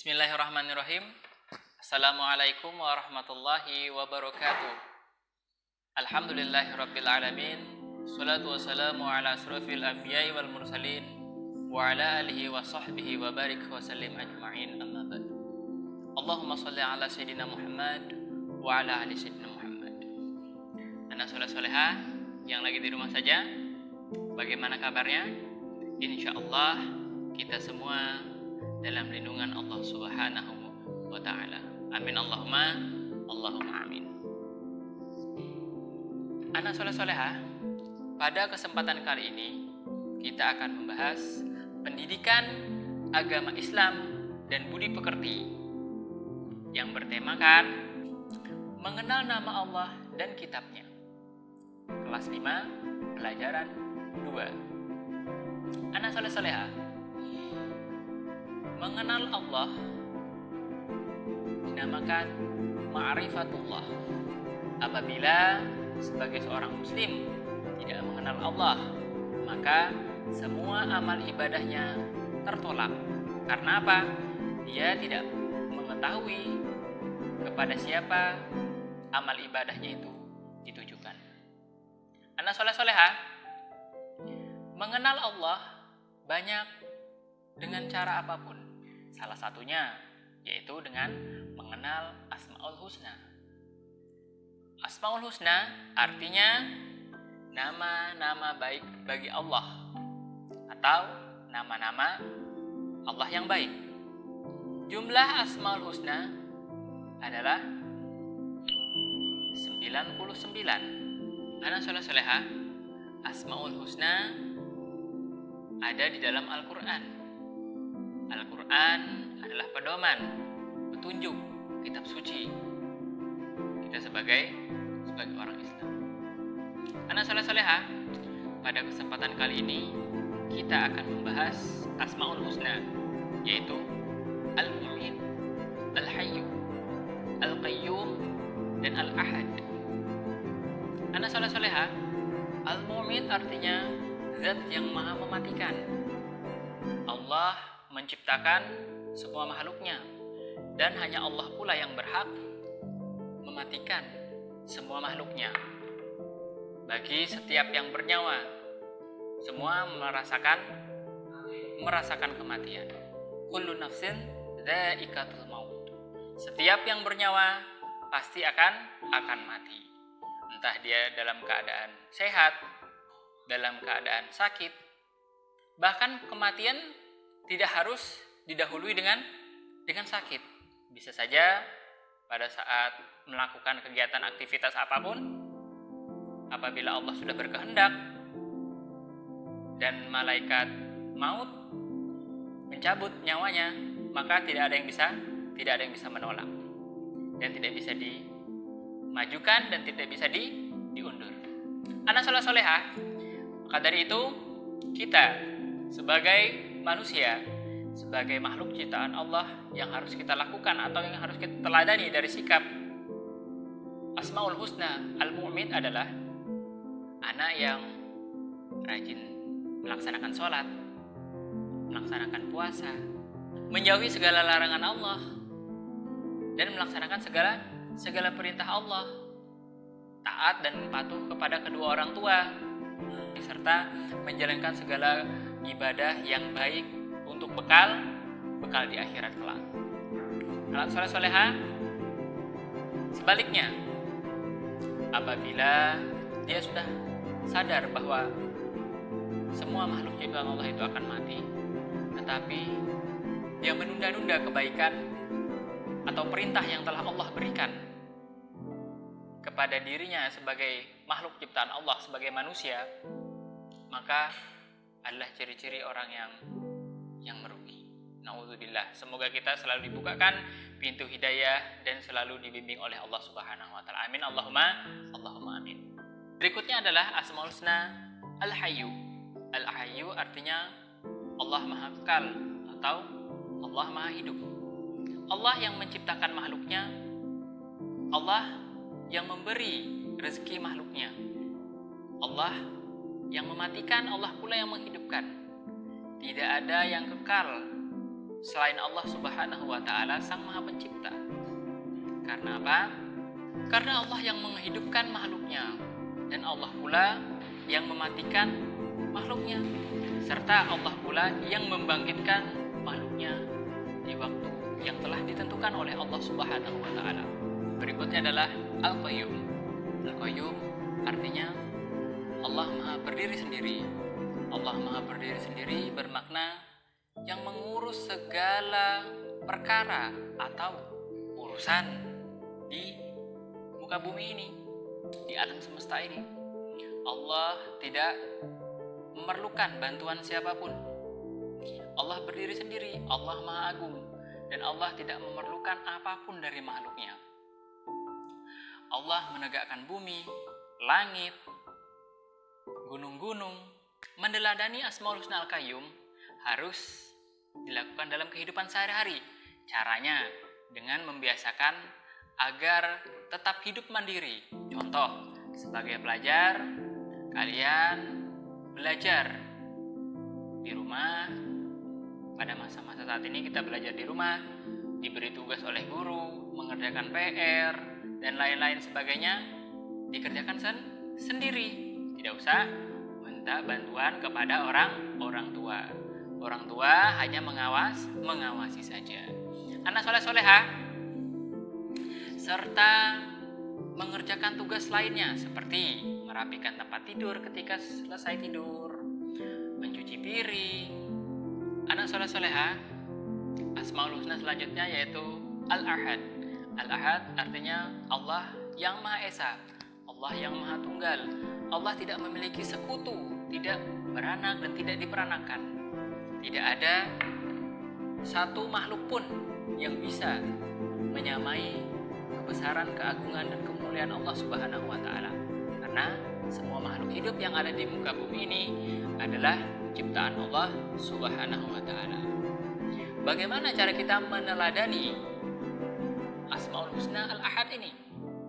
Bismillahirrahmanirrahim. Assalamualaikum warahmatullahi wabarakatuh. Alhamdulillahirabbil alamin. Shalatu wassalamu ala asrofil anbiya'i wal mursalin wa ala alihi wa sahbihi wa barik wa sallim ajma'in, amma ba'd. Allahumma shalli ala sayyidina Muhammad wa ala ali sayyidina Muhammad. Anak soleh-soleha yang lagi di rumah saja, bagaimana kabarnya? Insyaallah kita semua dalam lindungan Allah Subhanahu wa ta'ala. Amin Allahumma amin. Anak soleh-soleha, pada kesempatan kali ini kita akan membahas pendidikan agama Islam dan budi pekerti yang bertemakan mengenal nama Allah dan kitabnya. Kelas 5, pelajaran 2. Anak soleh-soleha, mengenal Allah dinamakan ma'rifatullah. Apabila sebagai seorang muslim tidak mengenal Allah, maka semua amal ibadahnya tertolak. Karena apa? Dia tidak mengetahui kepada siapa amal ibadahnya itu ditujukan. Anak soleh-soleha, mengenal Allah banyak dengan cara apapun. Salah satunya yaitu dengan mengenal Asmaul Husna. Asmaul Husna artinya nama-nama baik bagi Allah atau nama-nama Allah yang baik. Jumlah Asmaul Husna adalah 99. Anak soleh-soleha, Asmaul Husna ada di dalam Al-Quran. Al-Quran adalah pedoman, petunjuk, kitab suci kita sebagai orang Islam. Anak soleh-soleha, pada kesempatan kali ini kita akan membahas Asmaul Husna, yaitu Al-Mu'min, Al-Hayyu, Al-Qayyum, dan Al-Ahad. Anak soleh-soleha, Al-Mu'min artinya zat yang maha mematikan. Allah menciptakan semua makhluknya, dan hanya Allah pula yang berhak mematikan semua makhluknya. Bagi setiap yang bernyawa, semua merasakan kematian. Kullu nafsin dha'iqatul maut. Setiap yang bernyawa pasti akan mati. Entah dia dalam keadaan sehat, dalam keadaan sakit. Bahkan kematian tidak harus didahului dengan sakit. Bisa saja pada saat melakukan kegiatan aktivitas apapun, apabila Allah sudah berkehendak dan malaikat maut mencabut nyawanya, maka tidak ada yang bisa menolak dan tidak bisa dimajukan dan tidak bisa diundur. Anak soleh-soleha, maka dari itu kita sebagai manusia, sebagai makhluk ciptaan Allah, yang harus kita lakukan atau yang harus kita teladani dari sikap Asmaul Husna Al-Mu'min adalah anak yang rajin melaksanakan sholat, melaksanakan puasa, menjauhi segala larangan Allah, dan melaksanakan segala perintah Allah, taat dan patuh kepada kedua orang tua, serta menjalankan segala ibadah yang baik untuk bekal di akhirat kelak. Anak soleh-soleha, sebaliknya, apabila dia sudah sadar bahwa semua makhluk ciptaan Allah itu akan mati, tetapi dia menunda-nunda kebaikan atau perintah yang telah Allah berikan kepada dirinya sebagai makhluk ciptaan Allah, sebagai manusia, maka adalah ciri-ciri orang yang merugi. Na'udzubillah. Semoga kita selalu dibukakan pintu hidayah dan selalu dibimbing oleh Allah Subhanahu wa ta'ala. Amin Allahumma amin. Berikutnya adalah Asmaul Husna Al-Hayyu. Al-Hayyu artinya Allah Maha Kekal atau Allah Maha Hidup. Allah yang menciptakan makhluknya, Allah yang memberi rezeki makhluknya, Allah yang mematikan, Allah pula yang menghidupkan. Tidak ada yang kekal selain Allah Subhanahu wa Ta'ala, Sang Maha Pencipta. Karena apa? Karena Allah yang menghidupkan makhluknya, dan Allah pula yang mematikan makhluknya, serta Allah pula yang membangkitkan makhluknya di waktu yang telah ditentukan oleh Allah Subhanahu wa Ta'ala. Berikutnya adalah Al-Qayyum. Al-Qayyum artinya Allah Maha berdiri sendiri. Allah Maha berdiri sendiri bermakna yang mengurus segala perkara atau urusan di muka bumi ini, di alam semesta ini. Allah tidak memerlukan bantuan siapapun. Allah berdiri sendiri, Allah Maha Agung, dan Allah tidak memerlukan apapun dari makhluknya. Allah menegakkan bumi, langit, gunung-gunung, meneladani Asmaul Husna Al-Qayyum harus dilakukan dalam kehidupan sehari-hari. Caranya dengan membiasakan agar tetap hidup mandiri. Contoh, sebagai pelajar, kalian belajar di rumah. Pada masa-masa saat ini kita belajar di rumah, diberi tugas oleh guru, mengerjakan PR, dan lain-lain sebagainya, dikerjakan sendiri. Tidak usah minta bantuan kepada orang tua. Orang tua hanya mengawasi saja. Anak soleh-solehah, serta mengerjakan tugas lainnya seperti merapikan tempat tidur ketika selesai tidur, mencuci piring. Anak soleh-solehah, Asmaul Husna selanjutnya yaitu Al-Ahad. Al-Ahad artinya Allah yang Maha Esa, Allah yang Maha Tunggal. Allah tidak memiliki sekutu, tidak beranak dan tidak diperanakan. Tidak ada satu makhluk pun yang bisa menyamai kebesaran, keagungan, dan kemuliaan Allah Subhanahu wa Ta'ala. Karena semua makhluk hidup yang ada di muka bumi ini adalah ciptaan Allah Subhanahu wa Ta'ala. Bagaimana cara kita meneladani Asmaul Husna Al-Ahad ini?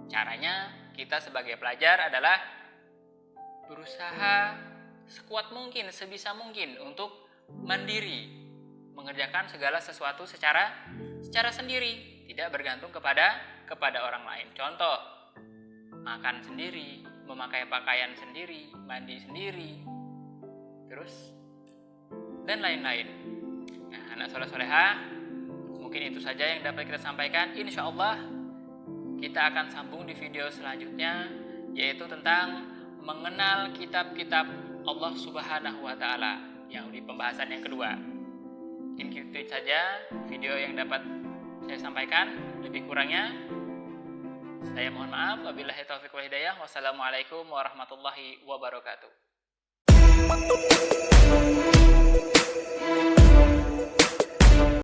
Caranya kita sebagai pelajar adalah berusaha sekuat mungkin, sebisa mungkin untuk mandiri, mengerjakan segala sesuatu secara sendiri, tidak bergantung kepada orang lain. Contoh, makan sendiri, memakai pakaian sendiri, mandi sendiri, terus dan lain-lain. Nah, anak soleh-solehah, mungkin itu saja yang dapat kita sampaikan. Insya Allah kita akan sambung di video selanjutnya, yaitu tentang mengenal kitab-kitab Allah Subhanahu wa Ta'ala yang di pembahasan yang kedua. Mungkin itu saja video yang dapat saya sampaikan. Lebih kurangnya saya mohon maaf. Wabillahi taufiq wal hidayah. Wassalamualaikum warahmatullahi wabarakatuh.